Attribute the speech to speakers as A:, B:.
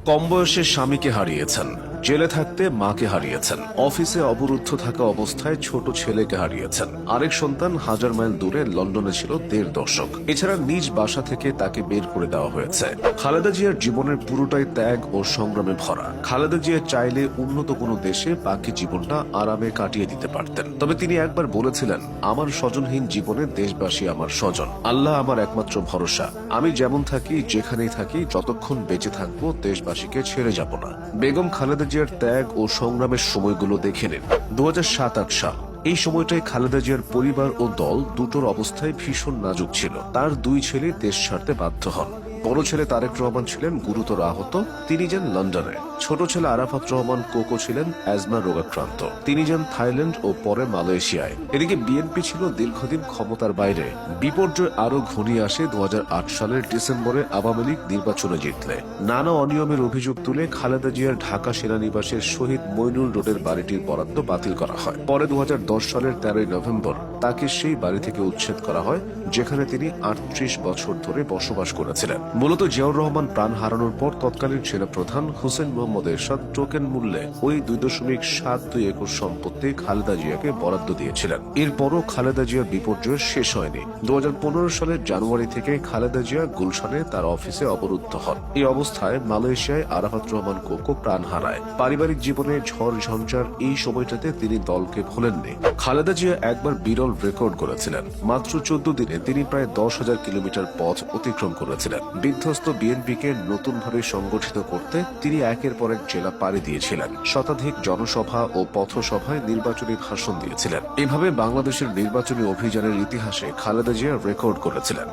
A: কম বয়সে স্বামীকে হারিয়েছেন, জেলে থাকতে মাকে হারিয়েছেন, অফিসে অবরুদ্ধ থাকা অবস্থায় ছোট ছেলেকে হারিয়েছেন, আরেক সন্তান হাজার মাইল দূরে লন্ডনে ছিল ১.৫ দশক। এছাড়া নিজ বাসা থেকে তাকে বের করে দেওয়া হয়েছে। খালেদা জিয়ার জীবনের পুরোটাই ত্যাগ ও সংগ্রামে ভরা। খালেদা জিয়া চাইলে উন্নত কোনো দেশে বাকি জীবনটা আরামে কাটিয়ে দিতে পারতেন, তবে তিনি একবার বলেছিলেন, আমার স্বজনহীন জীবনে দেশবাসী আমার স্বজন, আল্লাহ আমার একমাত্র ভরসা। আমি যেমন থাকি, যেখানেই থাকি, যতক্ষণ বেঁচে থাকবো দেশবাসীকে ছেড়ে যাব না। বেগম খালেদা জিয়ার ত্যাগ ও সংগ্রামের সময়গুলো দেখে নিন। ২০০৭-৮ সাল। এই সময়টায় খালেদা জিয়ার পরিবার ও দল দুটোর অবস্থায় ভীষণ নাজুক ছিল। তার ২ ছেলে দেশ ছাড়তে বাধ্য হন। বড় ছেলে তারেক রহমান ছিলেন গুরুতর আহত, তিনি যান লন্ডনে। ছোট ছেলে আরাফাত রহমান কোকো ছিলেন অ্যাজমা রোগাক্রান্ত, তিনি যান থাইল্যান্ড ও পরে মালয়েশিয়ায়। এদিকে বিএনপি ছিল দীর্ঘদিন ক্ষমতার বাইরে। বিপর্যয় আরো ঘনিয়ে আসে ২০০৮ সালের ডিসেম্বরে আওয়ামী লীগ নির্বাচনে জিতলে। নানা অনিয়মের অভিযোগ তুলে খালেদা জিয়ার ঢাকা সেনানিবাসের শহীদ মইনুল রোডের বাড়িটির বরাদ্দ বাতিল করা হয়। পরে ২০১০ সালের ১৩ নভেম্বর তাকে সেই বাড়ি থেকে উচ্ছেদ করা হয়, যেখানে তিনি ৩৮ বছর ধরে বসবাস করেছিলেন। মূলত জিয়াউর রহমান প্রাণ হারানোর পর তৎকালীন সেনাপ্রধান হুসেইন মোহাম্মদ এরশাদ টোকেন মূল্যে ওই ২.৭২ একর সম্পত্তি খালেদা জিয়াকে বরাদ্দ দিয়েছিলেন। এরপরও খালেদা জিয়ার বিপর্যয় শেষ হয়নি। ২০১৫ সালের জানুয়ারি থেকে খালেদা জিয়া গুলশানে তার অফিসে অবরুদ্ধ হন। এই অবস্থায় মালয়েশিয়ায় আরাফাত রহমান কোকো প্রাণ হারায়। পারিবারিক জীবনে ঝড় ঝঞ্ঝার এই সময়টাতে তিনি দলকে ভোলেননি। খালেদা জিয়া একবার বিরল রেকর্ড করেছিলেন। মাত্র ১৪ দিনে তিনি প্রায় ১০,০০০ কিলোমিটার পথ অতিক্রম করেছিলেন। বিধ্বস্ত বিএনপিকে নতুনভাবে সংগঠিত করতে তিনি একের পর এক জেলা পাড়ি দিয়েছিলেন। শতাধিক জনসভা ও পথসভায় নির্বাচনী ভাষণ দিয়েছিলেন। এভাবে বাংলাদেশের নির্বাচনী অভিযানের ইতিহাসে খালেদা জিয়া রেকর্ড করেছিলেন।